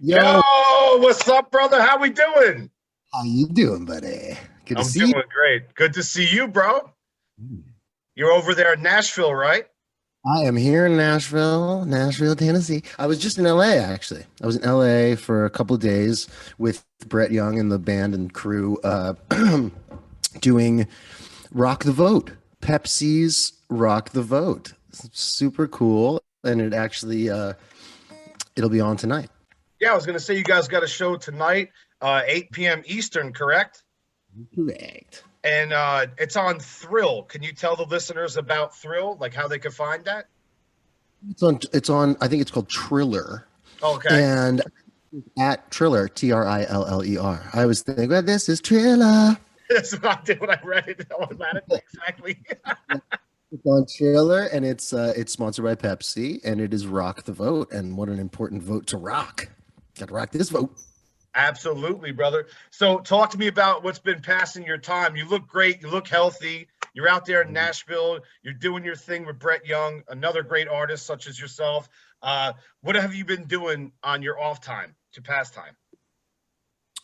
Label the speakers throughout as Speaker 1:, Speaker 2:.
Speaker 1: Yo,
Speaker 2: Yo, what's up, brother? How we doing?
Speaker 1: how you doing, buddy? Good to
Speaker 2: I'm
Speaker 1: see
Speaker 2: doing great. Good to see you, bro.
Speaker 1: you.
Speaker 2: You're over there in Nashville, right?
Speaker 1: I am here in Nashville, Tennessee. I was just in LA actually. I was in LA for a couple of days with Brett Young and the band and crew doing Rock the Vote. Pepsi's Rock the Vote. Super cool. And it actually it'll be on tonight.
Speaker 2: Yeah, I was gonna say you guys got a show tonight, 8 p.m. Eastern, correct?
Speaker 1: Correct.
Speaker 2: And it's on Thrill. Can you tell the listeners about Thrill, like how they can find that?
Speaker 1: It's on I think it's called Triller.
Speaker 2: Okay.
Speaker 1: And at Triller, Triller. I was thinking, well, this is Triller.
Speaker 2: That's what I did when I read it automatically. Exactly.
Speaker 1: It's on Triller, and it's sponsored by Pepsi, and it is Rock the Vote. And what an important vote to rock. Got to rock this vote.
Speaker 2: Absolutely, brother. So talk to me about what's been passing your time. You look great. You look healthy. You're out there in Nashville. You're doing your thing with Brett Young, another great artist such as yourself. What have you been doing on your off time to pass time?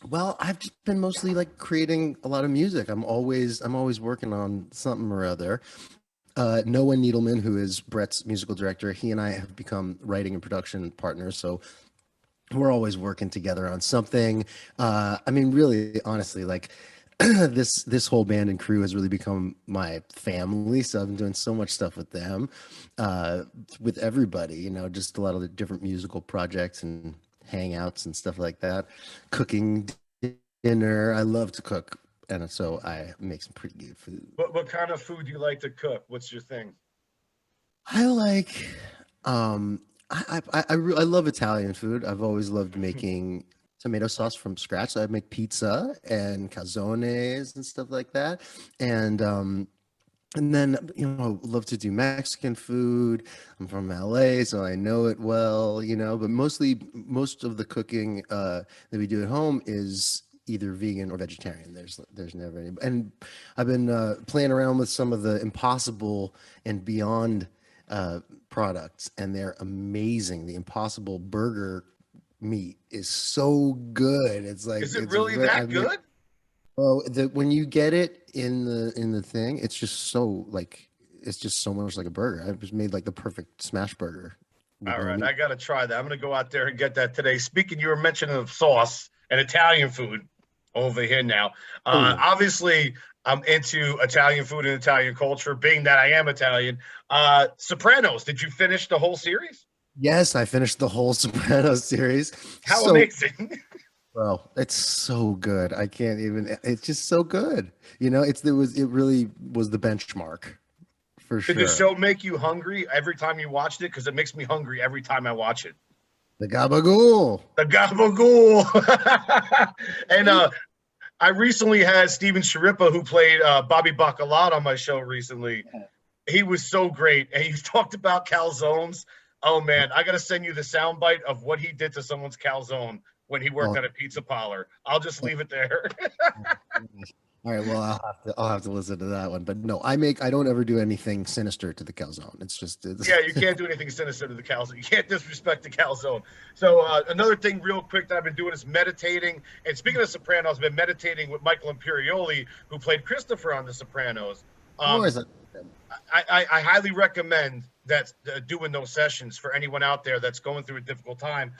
Speaker 1: Well, I've just been mostly like creating a lot of music. I'm always working on something or other. Noah Needleman, who is Brett's musical director, he and I have become writing and production partners. So we're always working together on something. I mean, really, honestly, like this whole band and crew has really become my family. So I've been doing so much stuff with them, uh, with everybody. Just a lot of the different musical projects and hangouts and stuff like that. Cooking dinner. I love to cook, and so I make some pretty good food.
Speaker 2: What kind of food do you like to cook? What's your thing?
Speaker 1: I like I love Italian food. I've always loved making tomato sauce from scratch. So I make pizza and calzones and stuff like that. And then love to do Mexican food. I'm from LA, so I know it well, but most of the cooking that we do at home is either vegan or vegetarian. There's never any. And I've been playing around with some of the Impossible and Beyond products, and they're amazing. The Impossible Burger meat is so good. It's like
Speaker 2: Is it
Speaker 1: it's
Speaker 2: really
Speaker 1: very. I
Speaker 2: that
Speaker 1: mean,
Speaker 2: good?
Speaker 1: well, when you get it in the thing, it's just so like it's just so much like a burger. I just made like the perfect smash burger with
Speaker 2: All
Speaker 1: no
Speaker 2: right, I
Speaker 1: meat.
Speaker 2: gotta try that. I'm gonna go out there and get that today. Speaking, you were mentioning of sauce and Italian food over here now.
Speaker 1: Oh yeah.
Speaker 2: Obviously, I'm into Italian food and Italian culture, being that I am Italian. Sopranos, did you finish the whole series?
Speaker 1: Yes, I finished the whole Sopranos series.
Speaker 2: How
Speaker 1: So,
Speaker 2: amazing!
Speaker 1: bro, it's so good. I can't even. It's just so good. It really was the benchmark for
Speaker 2: Did the
Speaker 1: sure.
Speaker 2: show make you hungry every time you watched it? Because it makes me hungry every time I watch it.
Speaker 1: The gabagool.
Speaker 2: The gabagool. And I recently had Steven Sharippa, who played Bobby Bacalot on my show recently. He was so great. And he talked about calzones. Oh, man, I got to send you the soundbite of what he did to someone's calzone when he worked
Speaker 1: Oh,
Speaker 2: at a pizza parlor. I'll just leave it there.
Speaker 1: all right, well, I'll have to listen to that one. But no, I don't ever do anything sinister to the calzone. It's just it's
Speaker 2: Yeah, you can't do anything sinister to the calzone. You can't disrespect the calzone. So another thing, real quick, that I've been doing is meditating. And speaking of Sopranos, I've been meditating with Michael Imperioli, who played Christopher on The Sopranos.
Speaker 1: of
Speaker 2: Um,
Speaker 1: course.
Speaker 2: I highly recommend that doing those sessions for anyone out there that's going through a difficult time.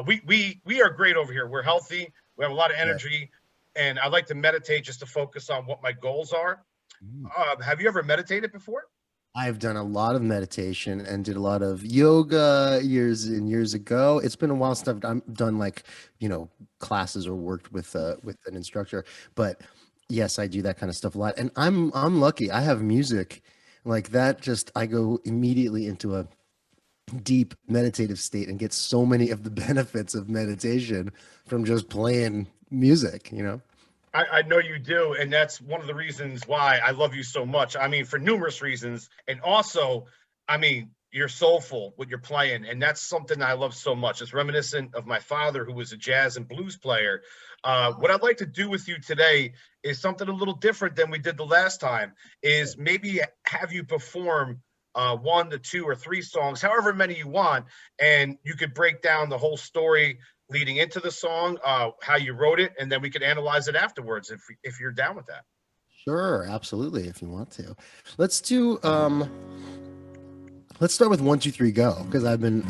Speaker 2: We are great over here. We're healthy. We have a lot of
Speaker 1: Yeah.
Speaker 2: energy, and I like to meditate just to focus on what my goals are.
Speaker 1: Mm.
Speaker 2: Have you ever meditated before?
Speaker 1: I've done a lot of meditation and did a lot of yoga years and years ago. It's been a while since I've done like, classes or worked with an instructor. But yes, I do that kind of stuff a lot. And I'm lucky. I have music like that. Just I go immediately into a deep meditative state and get so many of the benefits of meditation from just playing music.
Speaker 2: I know you do, and that's one of the reasons why I love you so much. I mean, for numerous reasons, and also, I mean, you're soulful with your playing, and that's something I love so much. It's reminiscent of my father, who was a jazz and blues player. What I'd like to do with you today is something a little different than we did the last time. Is maybe have you perform one to two or three songs, however many you want, and you could break down the whole story leading into the song, how you wrote it, and then we can analyze it afterwards if you're down with that.
Speaker 1: Sure, absolutely. If you want to, let's do. Let's start with 1, 2, 3, go, because I've been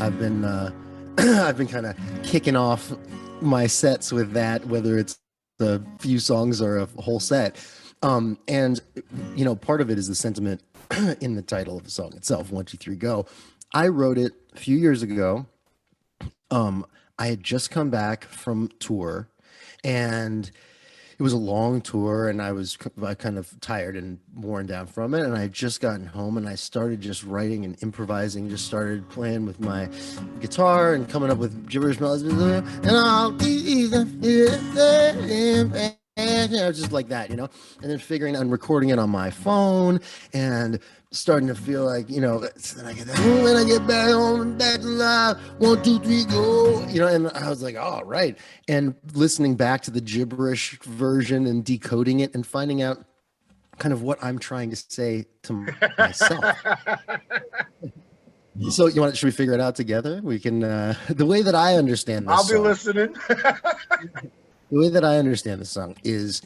Speaker 1: kind of kicking off my sets with that, whether it's a few songs or a whole set. And part of it is the sentiment in the title of the song itself, 1, 2, 3, go. I wrote it a few years ago. I had just come back from tour, and it was a long tour, and I was kind of tired and worn down from it. And I had just gotten home, and I started just writing and improvising. Just started playing with my guitar and coming up with gibberish melodies. And I'll be just like that, and then figuring and recording it on my phone and starting to feel like, so then I get that, when I get back home and back to life, 1, 2, 3, go, and I was like, all right. And listening back to the gibberish version and decoding it and finding out kind of what I'm trying to say to myself. So should we figure it out together? We can, the way that I understand this
Speaker 2: I'll be listening.
Speaker 1: The way that I understand the song is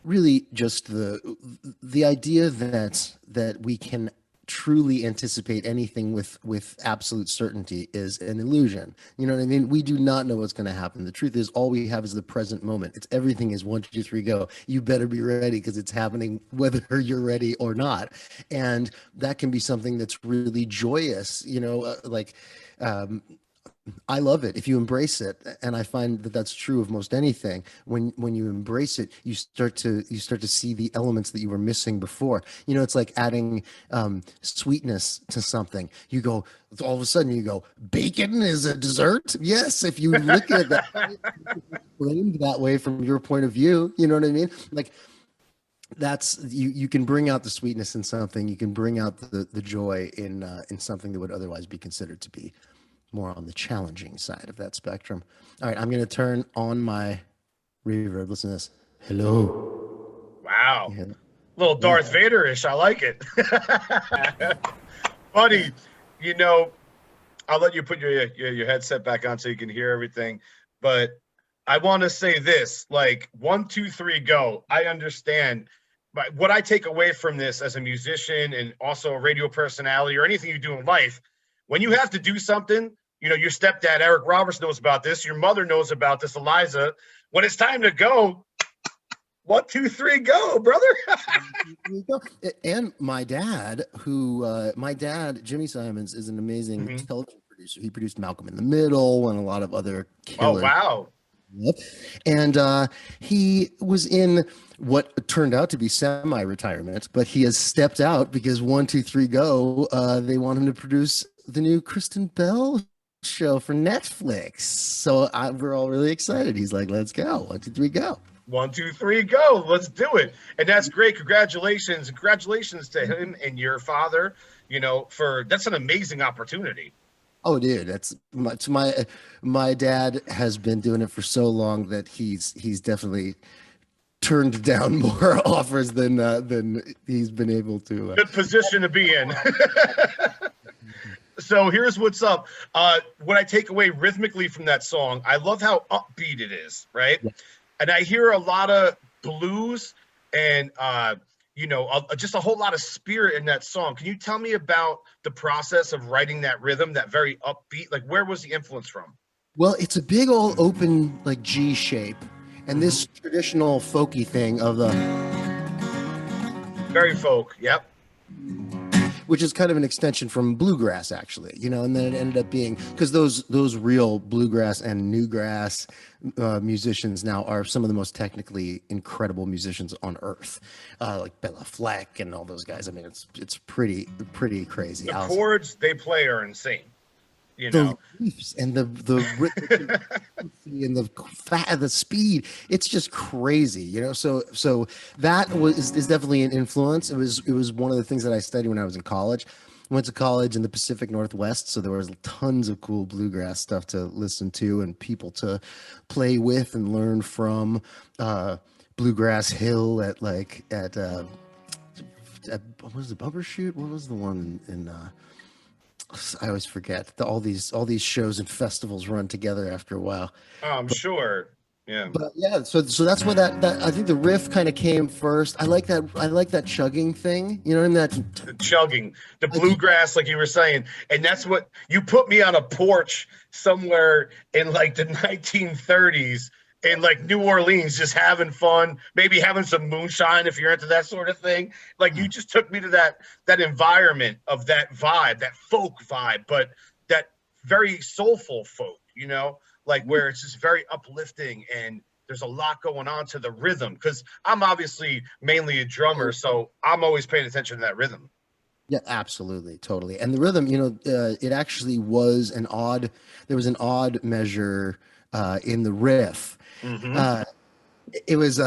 Speaker 1: really just the idea that we can truly anticipate anything with absolute certainty is an illusion. You know what I mean? We do not know what's going to happen. The truth is, all we have is the present moment. It's everything is 1, 2, 3, go. You better be ready because it's happening whether you're ready or not. And that can be something that's really joyous. I love it if you embrace it, and I find that that's true of most anything. When you embrace it, you start to see the elements that you were missing before. It's like adding sweetness to something. You go, all of a sudden you go, bacon is a dessert. Yes, if you look at it that framed that way from your point of view, you know what I mean? Like, that's you can bring out the sweetness in something. You can bring out the joy in something that would otherwise be considered to be more on the challenging side of that spectrum. All right, I'm going to turn on my reverb. Listen to this. Hello.
Speaker 2: Wow. Yeah. Little Darth Vader-ish. I like it. Buddy, I'll let you put your headset back on so you can hear everything. But I want to say this, like 1, 2, 3, go. I understand. But what I take away from this as a musician and also a radio personality or anything you do in life, when you have to do something, your stepdad, Eric Roberts, knows about this. Your mother knows about this, Eliza. When it's time to go, 1, 2, 3, go, brother.
Speaker 1: And my dad, Jimmy Simons, is an amazing television producer. He produced Malcolm in the Middle and a lot of other killer.
Speaker 2: Oh, wow.
Speaker 1: Yep. And he was in what turned out to be semi-retirement, but he has stepped out because 1, 2, 3, go. They want him to produce the new Kristen Bell show for Netflix. So we're all really excited. He's like, let's go. 1, 2, 3, go.
Speaker 2: 1, 2, 3, go. Let's do it. And that's great. Congratulations to him and your father, that's an amazing opportunity.
Speaker 1: Oh, dude, that's my dad has been doing it for so long that he's definitely turned down more offers than he's been able to.
Speaker 2: Good position to be in. So here's what's up. What I take away rhythmically from that song, I love how upbeat it is, right? Yeah. And I hear a lot of blues and just a whole lot of spirit in that song. Can you tell me about the process of writing that rhythm, that very upbeat? Like, where was the influence from?
Speaker 1: Well, it's a big old open like G shape, and this traditional folky thing of the
Speaker 2: very folk, yep.
Speaker 1: Which is kind of an extension from bluegrass, actually, and then it ended up being, because those real bluegrass and newgrass musicians now are some of the most technically incredible musicians on earth, like Bela Fleck and all those guys. I mean, it's pretty crazy.
Speaker 2: The chords they play are insane.
Speaker 1: The leaps and the and the speed, it's just crazy, so that is definitely an influence. It was one of the things that I studied when I was in college. I went to college in the Pacific Northwest, so there was tons of cool bluegrass stuff to listen to and people to play with and learn from. Bluegrass Hill at what was the Bumbershoot? What was the one in I always forget that all these shows and festivals run together after a while.
Speaker 2: I'm sure. Yeah.
Speaker 1: But yeah, so that's where that I think the riff kind of came first. I like that chugging thing. You know, and that
Speaker 2: The chugging, the
Speaker 1: I keep
Speaker 2: bluegrass, like you were saying. And that's what you put me on a porch somewhere in like the 1930s in like New Orleans, just having fun, maybe having some moonshine if you're into that sort of thing. Like you just took me to that environment of that vibe, that folk vibe, but that very soulful folk, like where it's just very uplifting and there's a lot going on to the rhythm because I'm obviously mainly a drummer, so I'm always paying attention to that rhythm.
Speaker 1: yeah, absolutely, totally. And the rhythm, it actually was an odd. There was an odd measure in the riff.
Speaker 2: Hmm.
Speaker 1: Uh, it was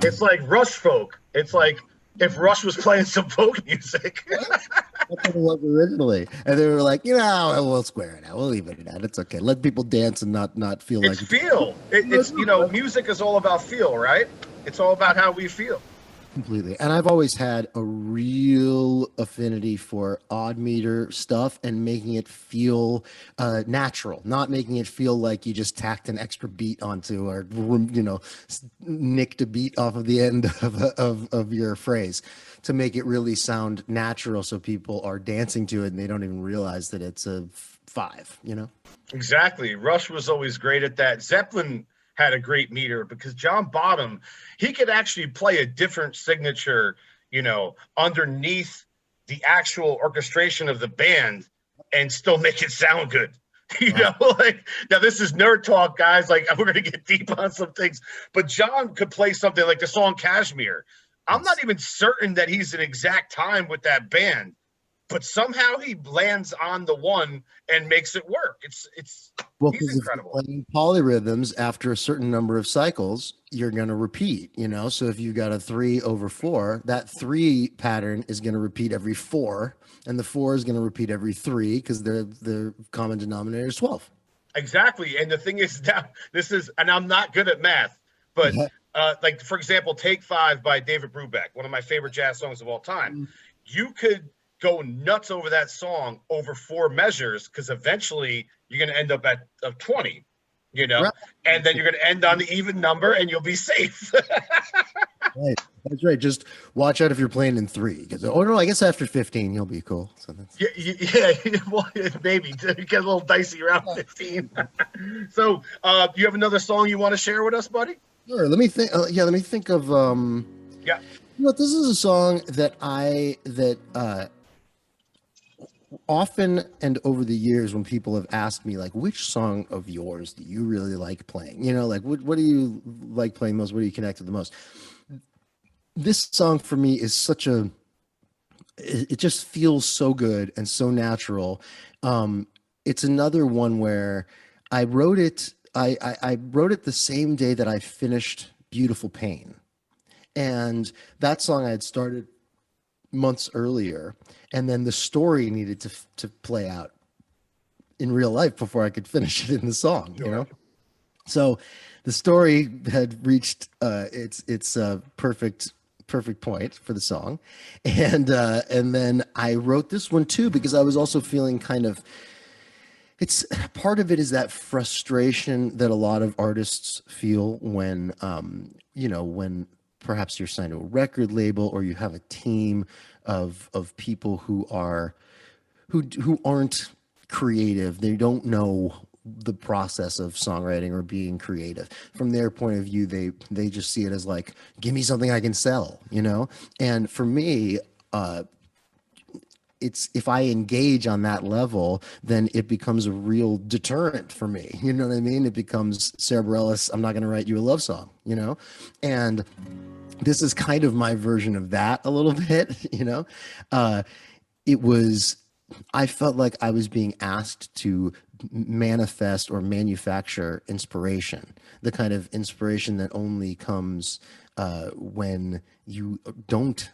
Speaker 2: It's like Rush folk. It's like if Rush was playing some folk music.
Speaker 1: that's what it was originally, and they were like, we'll square it out. We'll leave it at. It's okay. Let people dance and not feel
Speaker 2: It's
Speaker 1: like it's
Speaker 2: feel. It's music is all about feel, right? It's all about how we feel.
Speaker 1: completely. And I've always had a real affinity for odd meter stuff and making it feel natural, not making it feel like you just tacked an extra beat onto or nicked a beat off of the end of your phrase to make it really sound natural so people are dancing to it and they don't even realize that it's a five,
Speaker 2: Exactly. Rush was always great at that. Zeppelin had a great meter because John Bottom, he could actually play a different signature, underneath the actual orchestration of the band and still make it sound good. Like now this is nerd talk, guys. Like we're gonna get deep on some things, but John could play something like the song Kashmir. I'm not
Speaker 1: Yes.
Speaker 2: even certain that he's an exact time with that band, but somehow he lands on the one and makes it work. It's
Speaker 1: Well,
Speaker 2: he's
Speaker 1: because if you're
Speaker 2: incredible.
Speaker 1: playing polyrhythms after a certain number of cycles, you're going to repeat. So if you've got a 3/4, that three pattern is going to repeat every four, and the four is going to repeat every three because the common denominator is 12.
Speaker 2: Exactly. And the thing is that this is, and I'm not good at math, but
Speaker 1: Yeah.
Speaker 2: like for example, Take Five by David Brubeck, one of my favorite jazz songs of all time. You could go nuts over that song over four measures because eventually you're going to end up at 20,
Speaker 1: Right.
Speaker 2: and then you're going to end on the even number and you'll be safe.
Speaker 1: Right. That's right. Just watch out if you're playing in three. Because, oh no, I guess after 15 you'll be cool. So that's
Speaker 2: Yeah, yeah, well, maybe get a little dicey around 15. So, you have another song you want to share with us, buddy?
Speaker 1: sure. Let me think. Let me think of
Speaker 2: Yeah.
Speaker 1: this is a song that often and over the years when people have asked me like which song of yours do you really like playing, like what do you like playing most, what do you connect with the most, this song for me is it just feels so good and so natural. It's another one where I wrote it the same day that I finished Beautiful Pain, and that song I had started months earlier, and then the story needed to play out in real life before I could finish it in the song.
Speaker 2: Sure.
Speaker 1: So the story had reached its perfect point for the song, and then I wrote this one too because I was also feeling kind of, it's part of it is that frustration that a lot of artists feel when when perhaps you're signed to a record label or you have a team of people who aren't creative. They don't know the process of songwriting or being creative. From their point of view, they just see it as like, give me something I can sell. And for me, it's, if I engage on that level, then it becomes a real deterrent for me. You know what I mean? It becomes Sarah Bareilles, I'm not going to write you a love song. And this is kind of my version of that a little bit. Uh, it was, I felt like I was being asked to manifest or manufacture inspiration, the kind of inspiration that only comes when you don't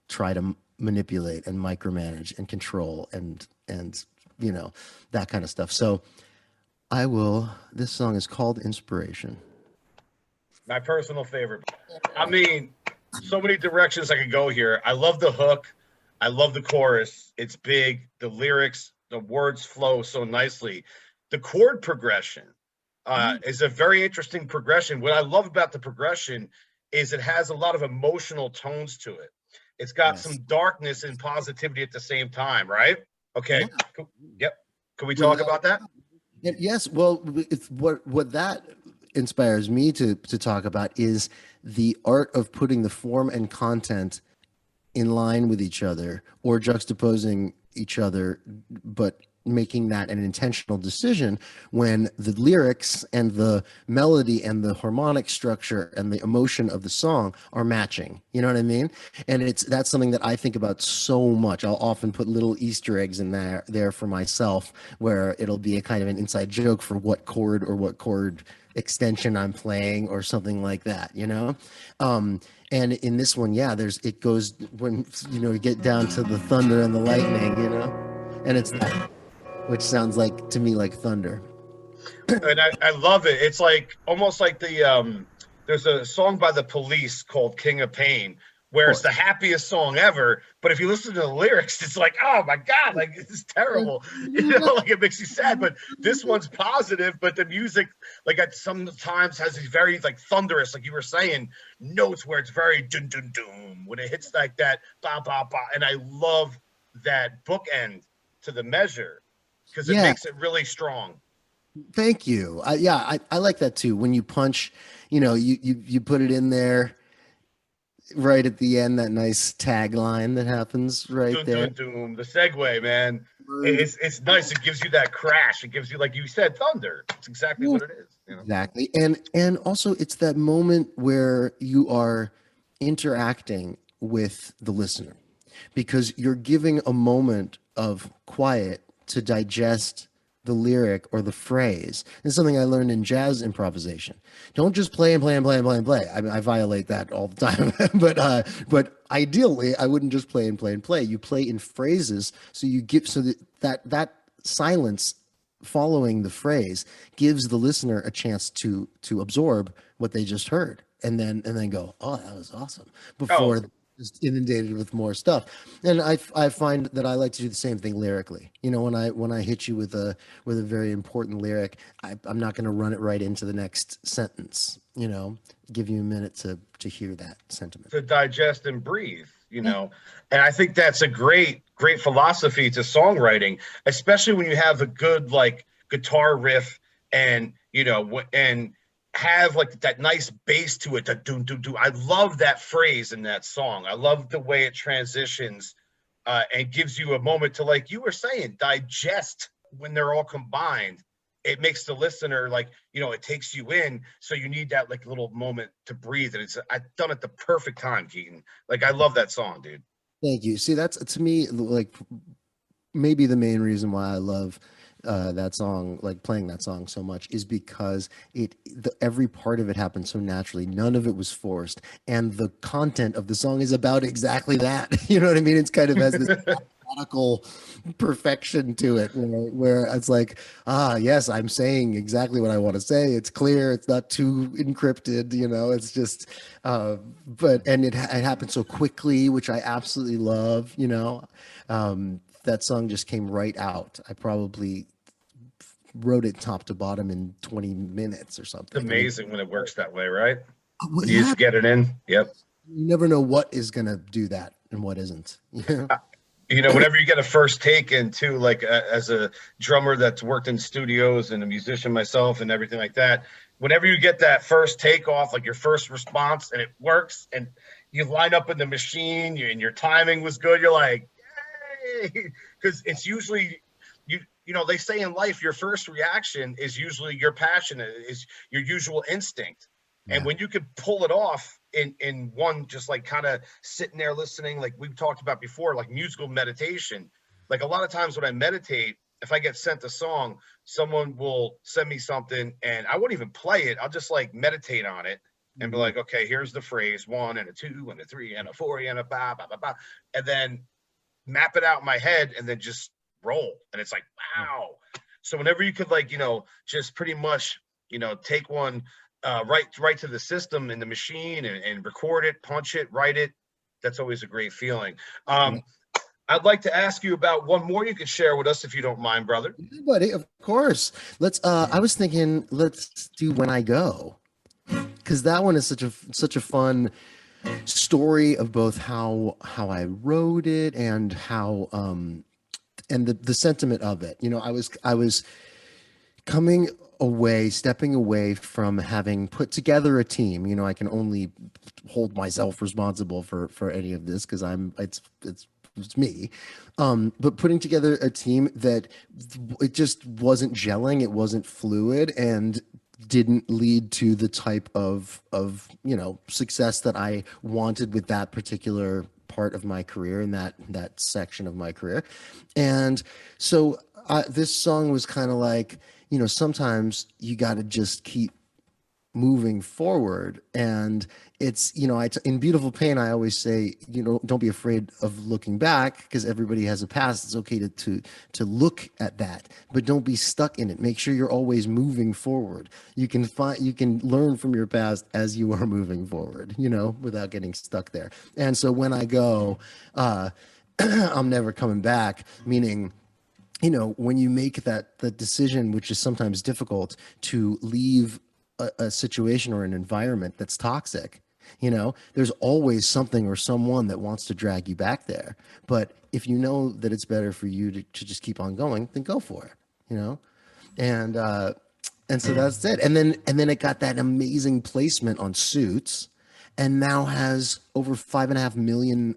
Speaker 1: try to manipulate and micromanage and control and that kind of stuff. So this song is called Inspiration.
Speaker 2: My personal favorite. I mean, so many directions I could go here. I love the hook. I love the chorus. It's big. The lyrics, the words flow so nicely. The chord progression is a very interesting progression. What I love about the progression is it has a lot of emotional tones to it. It's got some
Speaker 1: Yes.
Speaker 2: darkness and positivity at the same time, right? Okay.
Speaker 1: Yeah.
Speaker 2: Yep. Can we talk
Speaker 1: Without
Speaker 2: about that?
Speaker 1: yes, well, it's what that inspires me to talk about is the art of putting the form and content in line with each other or juxtaposing each other, but making that an intentional decision when the lyrics and the melody and the harmonic structure and the emotion of the song are matching. You know what I mean? And that's something that I think about so much. I'll often put little Easter eggs in there for myself where it'll be a kind of an inside joke for what chord or what chord extension I'm playing or something like that, you know? And in this one, yeah, it goes when you get down to the thunder and the lightning, and it's that, which sounds like to me like thunder.
Speaker 2: And I love it. It's like almost like there's a song by the Police called King of Pain,
Speaker 1: Of
Speaker 2: where it's the
Speaker 1: course.
Speaker 2: happiest song ever. But if you listen to the lyrics, it's like, oh my God, like this is terrible. Like it makes you sad. But this one's positive, but the music, like it sometimes has these very like thunderous, like you were saying, notes where it's very dun dun dun when it hits like that, ba ba ba. And I love that bookend to the measure because it
Speaker 1: Yeah,
Speaker 2: makes it really strong.
Speaker 1: thank you. I like that too. When you punch, you put it in there right at the end, that nice tagline that happens right
Speaker 2: Dun
Speaker 1: there.
Speaker 2: dun dun. The segue, man. It's nice. It gives you that crash. It gives you, like you said, thunder. It's exactly
Speaker 1: Yeah,
Speaker 2: what it is.
Speaker 1: exactly. And also it's that moment where you are interacting with the listener because you're giving a moment of quiet to digest the lyric or the phrase. It's something I learned in jazz improvisation. Don't just play and play and play and play and play. I violate that all the time. but ideally, I wouldn't just play and play and play. You play in phrases, so you give so that silence following the phrase gives the listener a chance to absorb what they just heard and then go, oh, that was awesome,
Speaker 2: Oh,
Speaker 1: before just inundated with more stuff. And I find that I like to do the same thing lyrically. When I hit you with a very important lyric, I'm not going to run it right into the next sentence. Give you a minute to hear that sentiment.
Speaker 2: to digest and breathe.
Speaker 1: Yeah.
Speaker 2: And I think that's a great philosophy to songwriting, especially when you have a good like guitar riff and and have like that nice bass to it. That doom doom doom. I love that phrase in that song. I love the way it transitions and gives you a moment to, like you were saying, digest when they're all combined. It makes the listener like, it takes you in. So you need that like little moment to breathe. And I've done it the perfect time, Keaton. Like I love that song, dude.
Speaker 1: Thank you. See, that's to me like maybe the main reason why I love that song, like playing that song so much, is because every part of it happened so naturally. None of it was forced, and the content of the song is about exactly that. You know what I mean? It's kind of has this mathematical perfection to it, where it's like, yes, I'm saying exactly what I want to say. It's clear. It's not too encrypted. It's just, but and it happened so quickly, which I absolutely love. That song just came right out. I probably wrote it top to bottom in 20 minutes or
Speaker 2: It's
Speaker 1: something.
Speaker 2: amazing when it works that way, right?
Speaker 1: Well,
Speaker 2: You
Speaker 1: yeah,
Speaker 2: just get it in. Yep.
Speaker 1: you never know what is going to do that and what isn't.
Speaker 2: Whenever you get a first take in too, like as a drummer that's worked in studios and a musician myself and everything like that, whenever you get that first take off, like your first response and it works and you line up in the machine and your timing was good, you're like, yay. Because it's usually, they say in life, your first reaction is usually your passion, is your usual instinct. And
Speaker 1: Yeah.
Speaker 2: when you could pull it off in one, just like kind of sitting there listening, like we've talked about before, like musical meditation. Like a lot of times when I meditate, if I get sent a song, someone will send me something and I won't even play it. I'll just like meditate on it and be
Speaker 1: Mhm.
Speaker 2: like, okay, here's the phrase 1 and a 2 and a 3 and a 4 and a ba ba ba ba, and then map it out in my head and then just roll. And it's like, wow. So whenever you could like, just pretty much, take one right to the system in the machine and record it, punch it, write it. That's always a great feeling. I'd like to ask you about one more you could share with us if you don't mind, brother.
Speaker 1: Yeah, buddy, of course. Let's. I was thinking, let's do When I Go, because that one is such a fun story of both how I wrote it and how and the sentiment of it. You know, I was coming away, stepping away from having put together a team. You know, I can only hold myself responsible for any of this because it's me. But putting together a team that it just wasn't gelling, it wasn't fluid, and didn't lead to the type of success that I wanted with that particular part of my career and that section of my career. And so this song was kind of like, sometimes you got to just keep moving forward. And it's, in Beautiful Pain, I always say, don't be afraid of looking back because everybody has a past. It's okay to look at that, but don't be stuck in it. Make sure you're always moving forward. You can learn from your past as you are moving forward, without getting stuck there. And so When I Go, I'm never coming back, meaning, when you make the decision, which is sometimes difficult, to leave a situation or an environment that's toxic, there's always something or someone that wants to drag you back there. But if you know that it's better for you to just keep on going, then go for it, and so that's it. And then it got that amazing placement on Suits, and now has over 5.5 million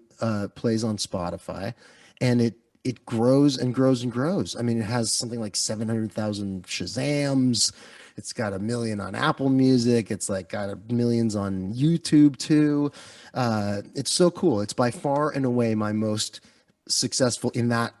Speaker 1: plays on Spotify, and it grows and grows and grows. I mean, it has something like 700,000 Shazams. It's got 1 million on Apple Music. It's like got millions on YouTube too. It's so cool. It's by far and away my most successful in that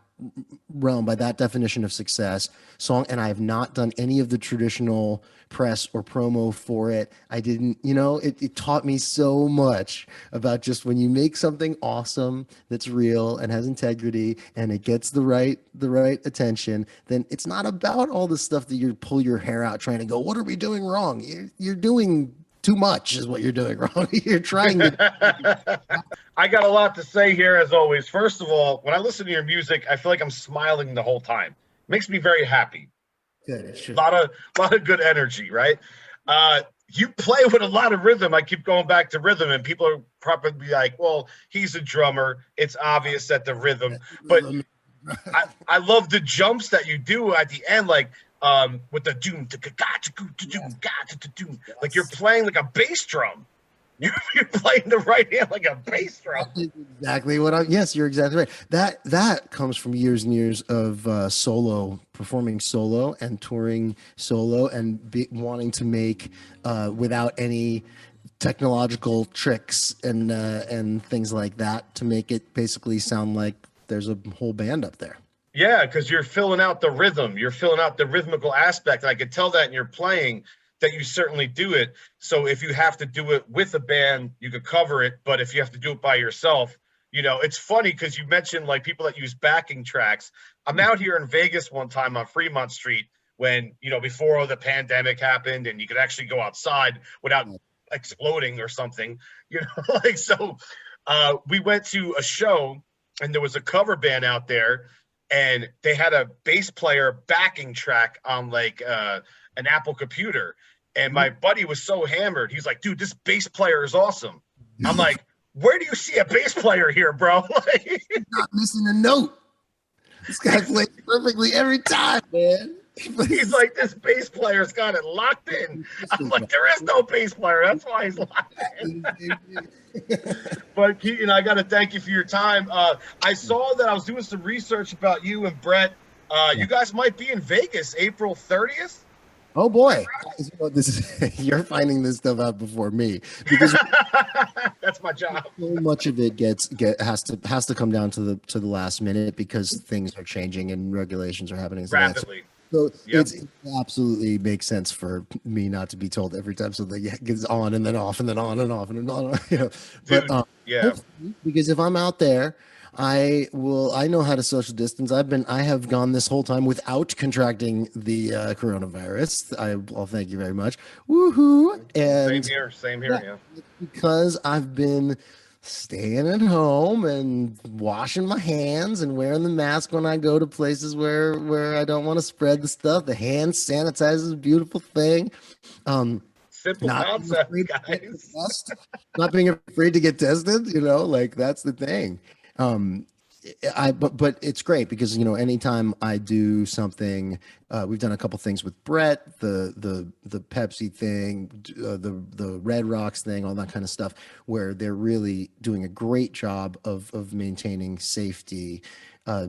Speaker 1: realm, by that definition of success, song. And I have not done any of the traditional press or promo for it. I didn't, it taught me so much about just when you make something awesome that's real and has integrity and it gets the right attention, then it's not about all the stuff that you pull your hair out trying to go, what are we doing wrong? You're doing too much is what you're doing wrong. You're trying to.
Speaker 2: I got a lot to say here, as always. First of all, when I listen to your music, I feel like I'm smiling the whole time. It makes me very happy.
Speaker 1: Good.
Speaker 2: A lot of good energy, right? You play with a lot of rhythm. I keep going back to rhythm, and people are probably like, well, he's a drummer. It's obvious that the rhythm. But I love the jumps that you do at the end, like with the doom, like you're playing like a bass drum. You're playing the right hand like a bass drum.
Speaker 1: Exactly what yes, you're exactly right. That comes from years and years of performing solo and touring solo and wanting to make without any technological tricks and things like that, to make it basically sound like there's a whole band up there.
Speaker 2: Yeah, because you're filling out the rhythm. You're filling out the rhythmical aspect. And I could tell that in your playing that you certainly do it. So if you have to do it with a band, you could cover it. But if you have to do it by yourself, it's funny because you mentioned like people that use backing tracks. I'm out here in Vegas one time on Fremont Street when, before the pandemic happened and you could actually go outside without exploding or something, so we went to a show and there was a cover band out there. And they had a bass player backing track on like an Apple computer. And my buddy was so hammered. He's like, dude, this bass player is awesome. I'm like, where do you see a bass player here, bro?
Speaker 1: Not missing a note. This guy plays perfectly every time, man.
Speaker 2: He's like, this bass player's got it locked in. I'm like, there is no bass player. That's why he's locked in. But Keaton, I got to thank you for your time. I saw that I was doing some research about you and Brett. You guys might be in Vegas April 30th.
Speaker 1: Oh boy, you're finding this stuff out before me, because
Speaker 2: that's my job.
Speaker 1: So much of it has to come down to the last minute because things are changing and regulations are happening
Speaker 2: rapidly.
Speaker 1: So it absolutely makes sense for me not to be told every time something gets on and then off and then on and off and on.
Speaker 2: Dude,
Speaker 1: But because if I'm out there, I know how to social distance. I have gone this whole time without contracting the coronavirus. I'll thank you very much. Woohoo!
Speaker 2: Same
Speaker 1: And
Speaker 2: here. Same here.
Speaker 1: yeah,
Speaker 2: Yeah.
Speaker 1: it's because I've been staying at home and washing my hands and wearing the mask when I go to places where I don't want to spread the stuff. The hand sanitizer is a beautiful thing. Um,
Speaker 2: Simple
Speaker 1: not being
Speaker 2: concept,
Speaker 1: afraid to get the
Speaker 2: guys.
Speaker 1: test, not being afraid to get tested, like that's the thing. Um, but it's great because anytime I do something, we've done a couple things with Brett, the Pepsi thing, the Red Rocks thing, all that kind of stuff, where they're really doing a great job of maintaining safety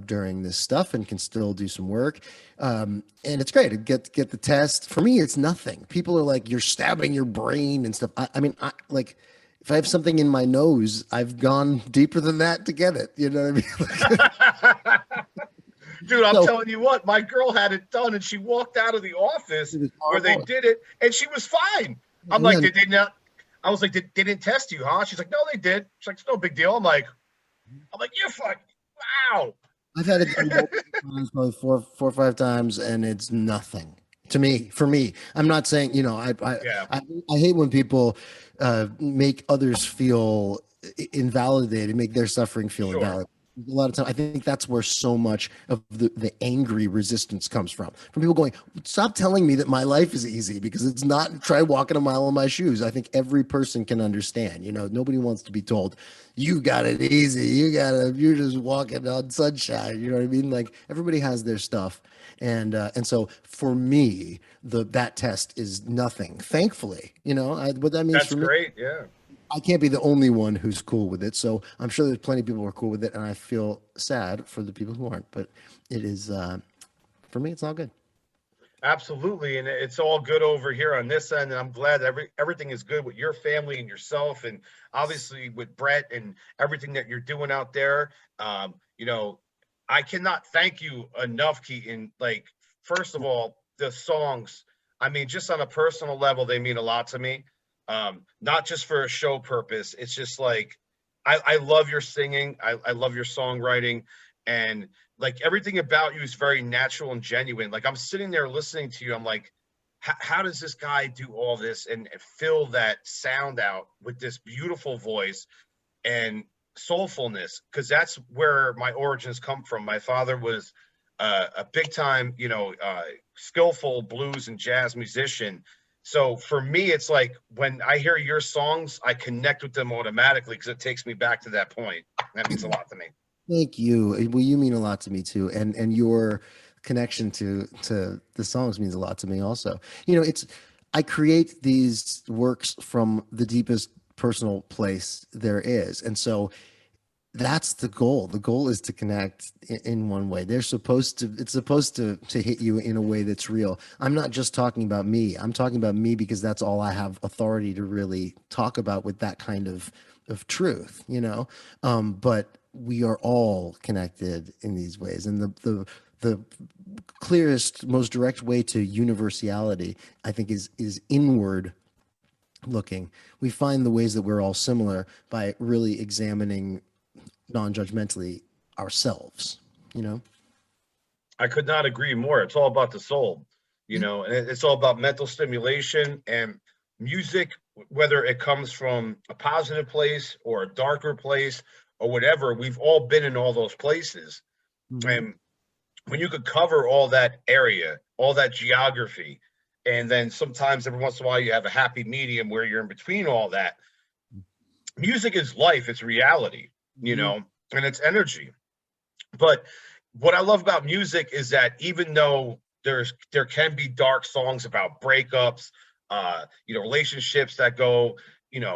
Speaker 1: during this stuff and can still do some work. And it's great to get the test. For me, it's nothing. People are like, you're stabbing your brain and stuff. I mean, I like if I have something in my nose, I've gone deeper than that to get it. You know what I mean?
Speaker 2: Dude, I'm
Speaker 1: So
Speaker 2: telling you what, my girl had it done and she walked out of the office
Speaker 1: it was
Speaker 2: where they
Speaker 1: horrible.
Speaker 2: did it and she was fine. I'm like,
Speaker 1: Yeah,
Speaker 2: did they not? I was like, they didn't test you, huh? She's like, no, they did. She's like, it's no big deal. I'm like, you're fucking, wow.
Speaker 1: I've had it done multiple times, probably four or five times, and it's nothing to me. For me, I'm not saying,
Speaker 2: Yeah,
Speaker 1: I, I hate when people make others feel invalidated, make their suffering feel
Speaker 2: sure.
Speaker 1: invalid. A lot of time, I think that's where so much of the angry resistance comes from people going, "Stop telling me that my life is easy because it's not. Try walking a mile in my shoes." I think every person can understand. Nobody wants to be told, "You got it easy. You're just walking on sunshine." You know what I mean? Like everybody has their stuff, and so for me, that test is nothing. Thankfully, what that means
Speaker 2: That's
Speaker 1: for me.
Speaker 2: great. Yeah.
Speaker 1: I can't be the only one who's cool with it. So I'm sure there's plenty of people who are cool with it, and I feel sad for the people who aren't. But it is for me, it's all good.
Speaker 2: Absolutely, and it's all good over here on this end, and I'm glad everything is good with your family and yourself, and obviously with Brett and everything that you're doing out there. You know, I cannot thank you enough, Keaton. Like, first of all, the songs. I mean, just on a personal level, they mean a lot to me. Not just for a show purpose. It's just like I love your singing. I love your songwriting, and like everything about you is very natural and genuine. Like I'm sitting there listening to you, I'm like, how does this guy do all this and fill that sound out with this beautiful voice and soulfulness? Because that's where my origins come from. My father was a big time, skillful blues and jazz musician. So for me, it's like when I hear your songs, I connect with them automatically because it takes me back to that point. That means a lot to me.
Speaker 1: Thank you. Well, you mean a lot to me too, and your connection to the songs means a lot to me also. It's I create these works from the deepest personal place there is, and so that's the goal. The goal is to connect in one way. It's supposed to hit you in a way that's real. I'm not just talking about me. I'm talking about me because that's all I have authority to really talk about with that kind of truth. But we are all connected in these ways. And the clearest, most direct way to universality, I think, is inward looking. We find the ways that we're all similar by really examining non-judgmentally ourselves, you know?
Speaker 2: I could not agree more. It's all about the soul,
Speaker 1: Yeah.
Speaker 2: and it's all about mental stimulation and music, whether it comes from a positive place or a darker place or whatever. We've all been in all those places.
Speaker 1: Mhm.
Speaker 2: And when you could cover all that area, all that geography, and then sometimes every once in a while you have a happy medium where you're in between all that. Music is life, it's reality,
Speaker 1: Mhm.
Speaker 2: and it's energy. But what I love about music is that even though there can be dark songs about breakups, relationships that go,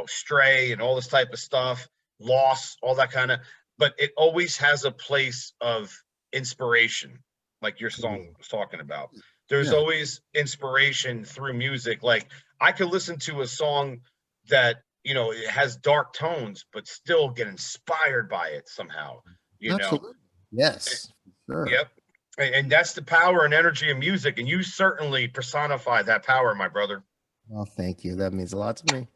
Speaker 2: stray and all this type of stuff, loss, all that kind of, but it always has a place of inspiration, like your song
Speaker 1: Totally.
Speaker 2: was talking about. There's
Speaker 1: Yeah.
Speaker 2: always inspiration through music. Like I could listen to a song that, it has dark tones, but still get inspired by it somehow, you know?
Speaker 1: Absolutely. Yes. Sure.
Speaker 2: Yep. And that's the power and energy of music. And you certainly personify that power, my brother.
Speaker 1: Well, thank you. That means a lot to me.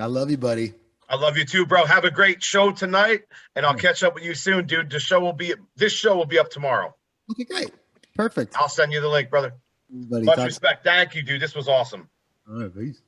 Speaker 1: I love you, buddy.
Speaker 2: I love you too, bro. Have a great show tonight, and I'll catch up with you soon, dude. This show will be up tomorrow.
Speaker 1: Okay, great. Perfect.
Speaker 2: I'll send you the link, brother.
Speaker 1: Buddy,
Speaker 2: Much
Speaker 1: talk.
Speaker 2: respect. Thank you, dude. This was awesome.
Speaker 1: All right, peace.